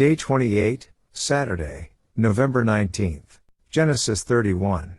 Day 28, Saturday, November 19th. Genesis 31.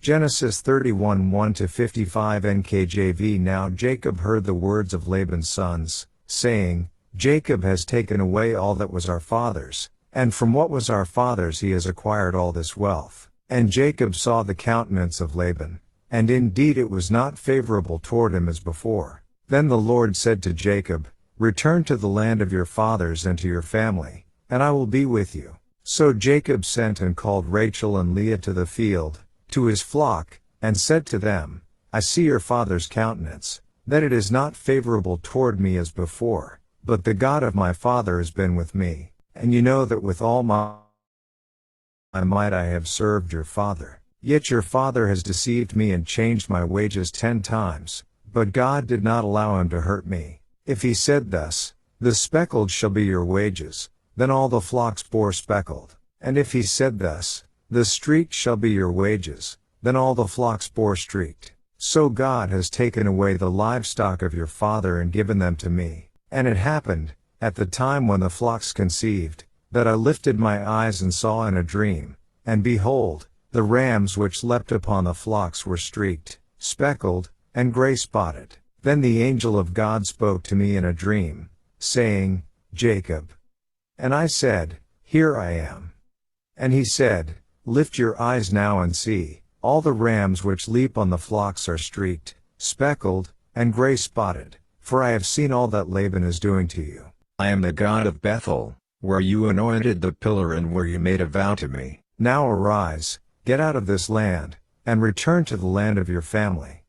Genesis 31 1-55 NKJV. Now Jacob heard the words of Laban's sons, saying, Jacob has taken away all that was our father's, and from what was our father's he has acquired all this wealth. And Jacob saw the countenance of Laban, and indeed it was not favorable toward him as before. Then the Lord said to Jacob, Return to the land of your fathers and to your family, and I will be with you. So Jacob sent and called Rachel and Leah to the field, to his flock, and said to them, I see your father's countenance, that it is not favorable toward me as before, but the God of my father has been with me, and you know that with all my might I have served your father. Yet your father has deceived me and changed my wages 10 times, but God did not allow him to hurt me. If he said thus, the speckled shall be your wages, then all the flocks bore speckled. And if he said thus, the streaked shall be your wages, then all the flocks bore streaked. So God has taken away the livestock of your father and given them to me. And it happened, at the time when the flocks conceived, that I lifted my eyes and saw in a dream, and behold, the rams which leapt upon the flocks were streaked, speckled, and gray-spotted. Then the angel of God spoke to me in a dream, saying, Jacob. And I said, Here I am. And he said, Lift your eyes now and see, all the rams which leap on the flocks are streaked, speckled, and gray-spotted, for I have seen all that Laban is doing to you. I am the God of Bethel, where you anointed the pillar and where you made a vow to me. Now arise, get out of this land, and return to the land of your family.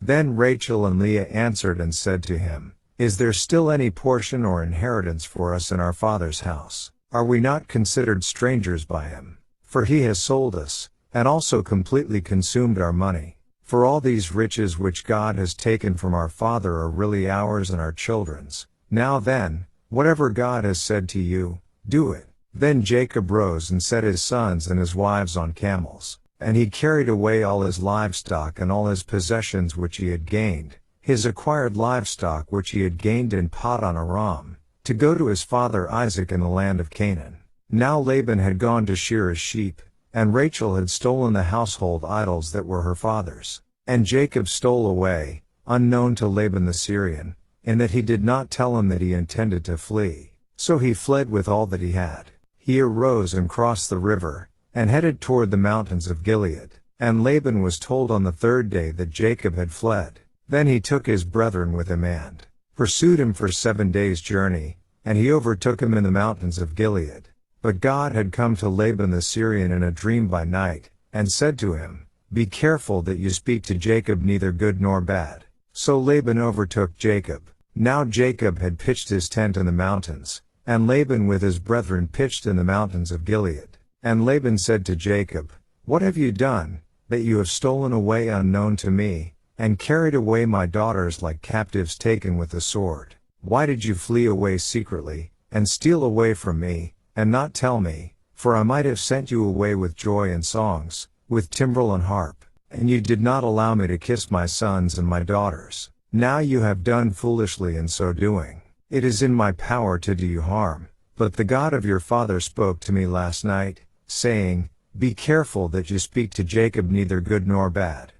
Then Rachel and Leah answered and said to him, Is there still any portion or inheritance for us in our father's house? Are we not considered strangers by him? For he has sold us, and also completely consumed our money. For all these riches which God has taken from our father are really ours and our children's. Now then, whatever God has said to you, do it. Then Jacob rose and set his sons and his wives on camels. And he carried away all his livestock and all his possessions which he had gained, his acquired livestock which he had gained in Paddan Aram, to go to his father Isaac in the land of Canaan. Now Laban had gone to shear his sheep, and Rachel had stolen the household idols that were her father's. And Jacob stole away, unknown to Laban the Syrian, in that he did not tell him that he intended to flee. So he fled with all that he had. He arose and crossed the river, and headed toward the mountains of Gilead. And Laban was told on the 3rd day that Jacob had fled. Then he took his brethren with him and pursued him for 7 days' journey, and he overtook him in the mountains of Gilead. But God had come to Laban the Syrian in a dream by night, and said to him, Be careful that you speak to Jacob neither good nor bad. So Laban overtook Jacob. Now Jacob had pitched his tent in the mountains, and Laban with his brethren pitched in the mountains of Gilead. And Laban said to Jacob, What have you done, that you have stolen away unknown to me, and carried away my daughters like captives taken with the sword? Why did you flee away secretly, and steal away from me, and not tell me? For I might have sent you away with joy and songs, with timbrel and harp, and you did not allow me to kiss my sons and my daughters. Now you have done foolishly in so doing. It is in my power to do you harm, but the God of your father spoke to me last night, saying, Be careful that you speak to Jacob neither good nor bad.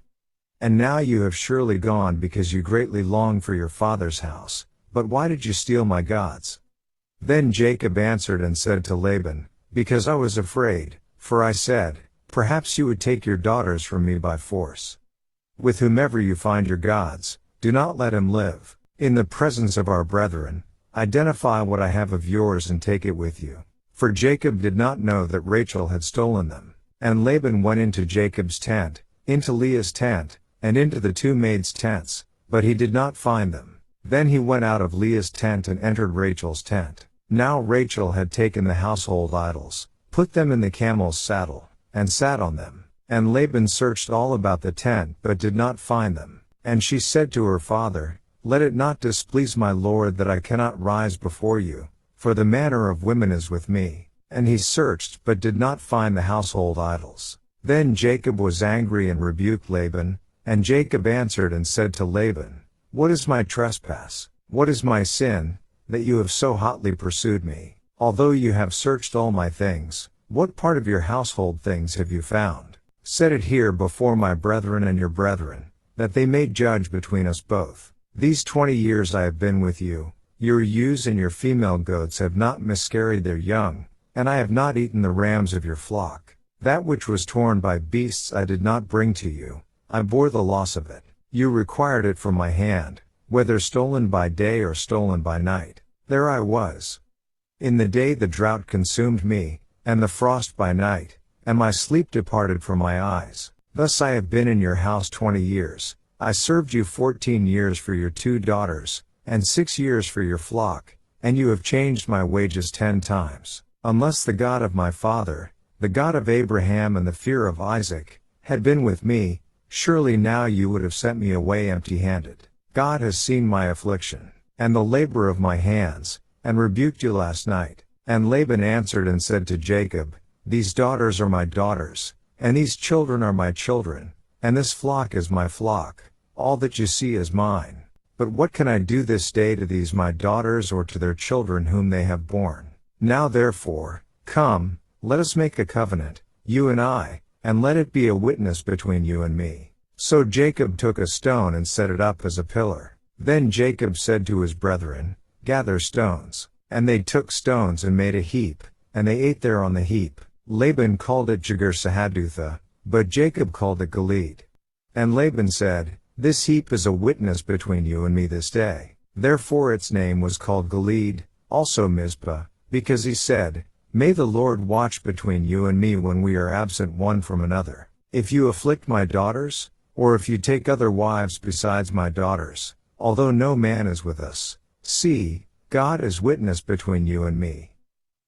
And now you have surely gone because you greatly long for your father's house, but why did you steal my gods? Then Jacob answered and said to Laban, Because I was afraid, for I said, Perhaps you would take your daughters from me by force. With whomever you find your gods, do not let him live. In the presence of our brethren, identify what I have of yours and take it with you. For Jacob did not know that Rachel had stolen them. And Laban went into Jacob's tent, into Leah's tent, and into the 2 maids' tents, but he did not find them. Then he went out of Leah's tent and entered Rachel's tent. Now Rachel had taken the household idols, put them in the camel's saddle, and sat on them. And Laban searched all about the tent but did not find them. And she said to her father, Let it not displease my lord that I cannot rise before you, for the manner of women is with me. And he searched but did not find the household idols. Then Jacob was angry and rebuked Laban, and Jacob answered and said to Laban, What is my trespass? What is my sin, that you have so hotly pursued me? Although you have searched all my things, what part of your household things have you found? Set it here before my brethren and your brethren, that they may judge between us both. These 20 years I have been with you, your ewes and your female goats have not miscarried their young, and I have not eaten the rams of your flock. That which was torn by beasts I did not bring to you, I bore the loss of it. You required it from my hand, whether stolen by day or stolen by night. There I was. In the day the drought consumed me, and the frost by night, and my sleep departed from my eyes. Thus I have been in your house 20 years. I served you 14 years for your 2 daughters, and 6 years for your flock, and you have changed my wages 10 times. Unless the God of my father, the God of Abraham and the fear of Isaac, had been with me, surely now you would have sent me away empty-handed. God has seen my affliction, and the labor of my hands, and rebuked you last night. And Laban answered and said to Jacob, These daughters are my daughters, and these children are my children, and this flock is my flock. All that you see is mine. But what can I do this day to these my daughters or to their children whom they have borne? Now therefore, come, let us make a covenant, you and I, and let it be a witness between you and me. So Jacob took a stone and set it up as a pillar. Then Jacob said to his brethren, Gather stones. And they took stones and made a heap, and they ate there on the heap. Laban called it Jegar-sahadutha, but Jacob called it Gilead. And Laban said, This heap is a witness between you and me this day. Therefore its name was called Gilead, also Mizpah, because he said, May the Lord watch between you and me when we are absent one from another. If you afflict my daughters, or if you take other wives besides my daughters, although no man is with us, see, God is witness between you and me.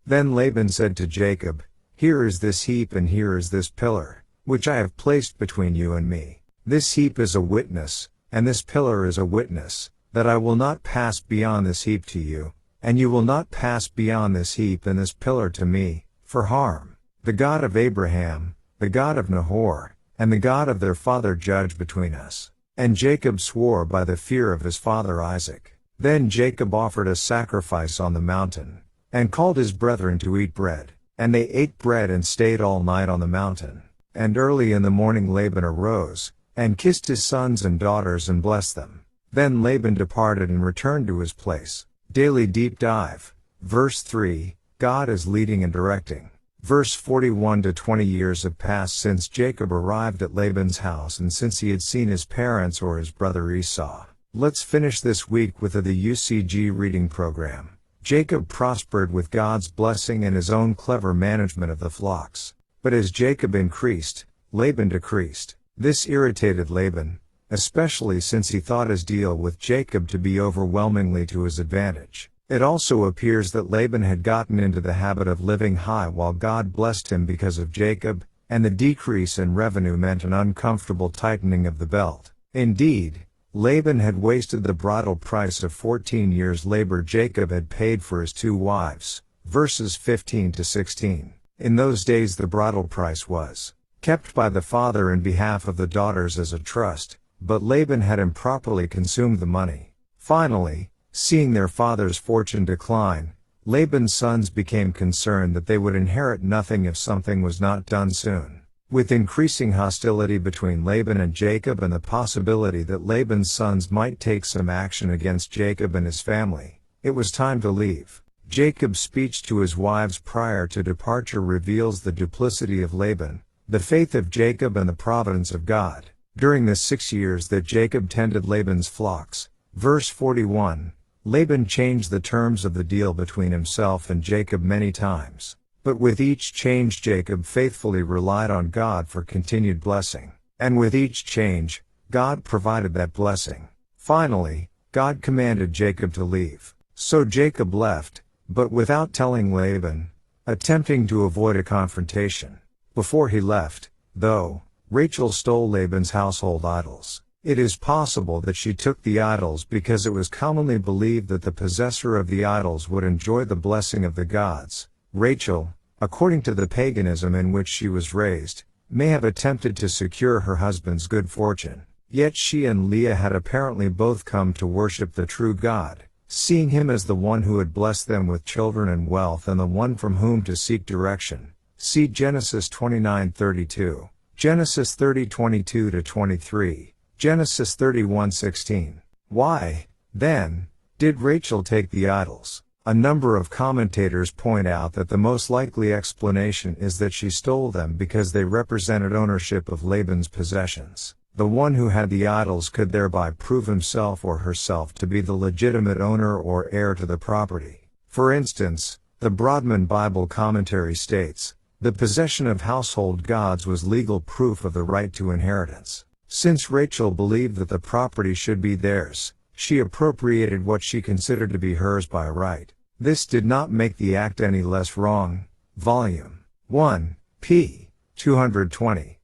Then Laban said to Jacob, Here is this heap and here is this pillar, which I have placed between you and me. This heap is a witness, and this pillar is a witness, that I will not pass beyond this heap to you, and you will not pass beyond this heap and this pillar to me, for harm. The God of Abraham, the God of Nahor, and the God of their father judge between us. And Jacob swore by the fear of his father Isaac. Then Jacob offered a sacrifice on the mountain, and called his brethren to eat bread. And they ate bread and stayed all night on the mountain. And early in the morning Laban arose, and kissed his sons and daughters and blessed them. Then Laban departed and returned to his place. Daily Deep Dive. Verse 3, God is leading and directing. Verse 41 to 20 years have passed since Jacob arrived at Laban's house and since he had seen his parents or his brother Esau. Let's finish this week with the UCG reading program. Jacob prospered with God's blessing and his own clever management of the flocks. But as Jacob increased, Laban decreased. This irritated Laban, especially since he thought his deal with Jacob to be overwhelmingly to his advantage. It also appears that Laban had gotten into the habit of living high while God blessed him because of Jacob, and the decrease in revenue meant an uncomfortable tightening of the belt. Indeed, Laban had wasted the bridal price of 14 years' labor Jacob had paid for his 2 wives. Verses 15 to 16. In those days the bridal price was kept by the father in behalf of the daughters as a trust, but Laban had improperly consumed the money. Finally, seeing their father's fortune decline, Laban's sons became concerned that they would inherit nothing if something was not done soon. With increasing hostility between Laban and Jacob and the possibility that Laban's sons might take some action against Jacob and his family, it was time to leave. Jacob's speech to his wives prior to departure reveals the duplicity of Laban, the faith of Jacob and the providence of God. During the 6 years that Jacob tended Laban's flocks, verse 41, Laban changed the terms of the deal between himself and Jacob many times. But with each change Jacob faithfully relied on God for continued blessing. And with each change, God provided that blessing. Finally, God commanded Jacob to leave. So Jacob left, but without telling Laban, attempting to avoid a confrontation. Before he left, though, Rachel stole Laban's household idols. It is possible that she took the idols because it was commonly believed that the possessor of the idols would enjoy the blessing of the gods. Rachel, according to the paganism in which she was raised, may have attempted to secure her husband's good fortune. Yet she and Leah had apparently both come to worship the true God, seeing him as the one who had blessed them with children and wealth and the one from whom to seek direction. See Genesis 29:32, Genesis 30:22-23, Genesis 31:16. Why, then, did Rachel take the idols? A number of commentators point out that the most likely explanation is that she stole them because they represented ownership of Laban's possessions. The one who had the idols could thereby prove himself or herself to be the legitimate owner or heir to the property. For instance, the Broadman Bible commentary states, the possession of household gods was legal proof of the right to inheritance. Since Rachel believed that the property should be theirs, she appropriated what she considered to be hers by right. This did not make the act any less wrong. Volume 1, p. 220.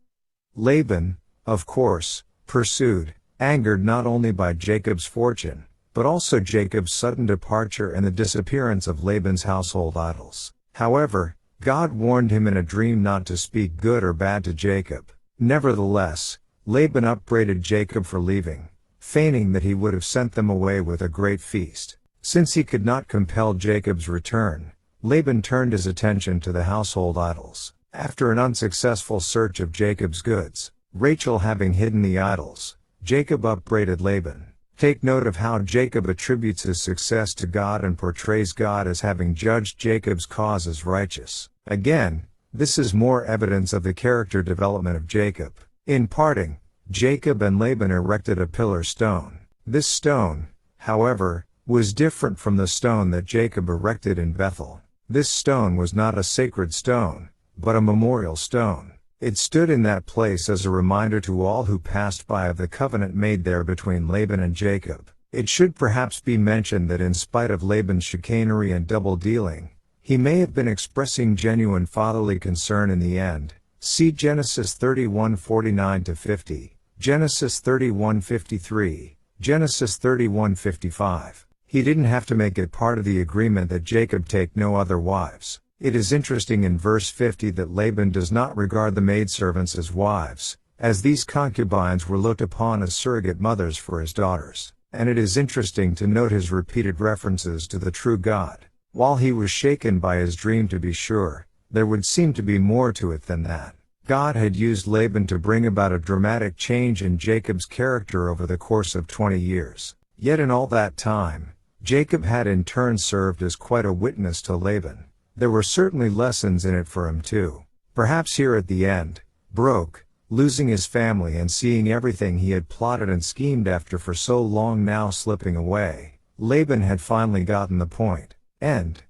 Laban, of course, pursued, angered not only by Jacob's fortune, but also Jacob's sudden departure and the disappearance of Laban's household idols. However, God warned him in a dream not to speak good or bad to Jacob. Nevertheless, Laban upbraided Jacob for leaving, feigning that he would have sent them away with a great feast. Since he could not compel Jacob's return, Laban turned his attention to the household idols. After an unsuccessful search of Jacob's goods, Rachel having hidden the idols, Jacob upbraided Laban. Take note of how Jacob attributes his success to God and portrays God as having judged Jacob's cause as righteous. Again, this is more evidence of the character development of Jacob. In parting, Jacob and Laban erected a pillar stone. This stone, however, was different from the stone that Jacob erected in Bethel. This stone was not a sacred stone, but a memorial stone. It stood in that place as a reminder to all who passed by of the covenant made there between Laban and Jacob. It should perhaps be mentioned that in spite of Laban's chicanery and double-dealing, he may have been expressing genuine fatherly concern in the end. See Genesis 31:49-50, Genesis 31:53, Genesis 31:55. He didn't have to make it part of the agreement that Jacob take no other wives. It is interesting in verse 50 that Laban does not regard the maidservants as wives, as these concubines were looked upon as surrogate mothers for his daughters. And it is interesting to note his repeated references to the true God. While he was shaken by his dream to be sure, there would seem to be more to it than that. God had used Laban to bring about a dramatic change in Jacob's character over the course of 20 years. Yet in all that time, Jacob had in turn served as quite a witness to Laban. There were certainly lessons in it for him too. Perhaps here at the end, broke, losing his family and seeing everything he had plotted and schemed after for so long now slipping away, Laban had finally gotten the point. End.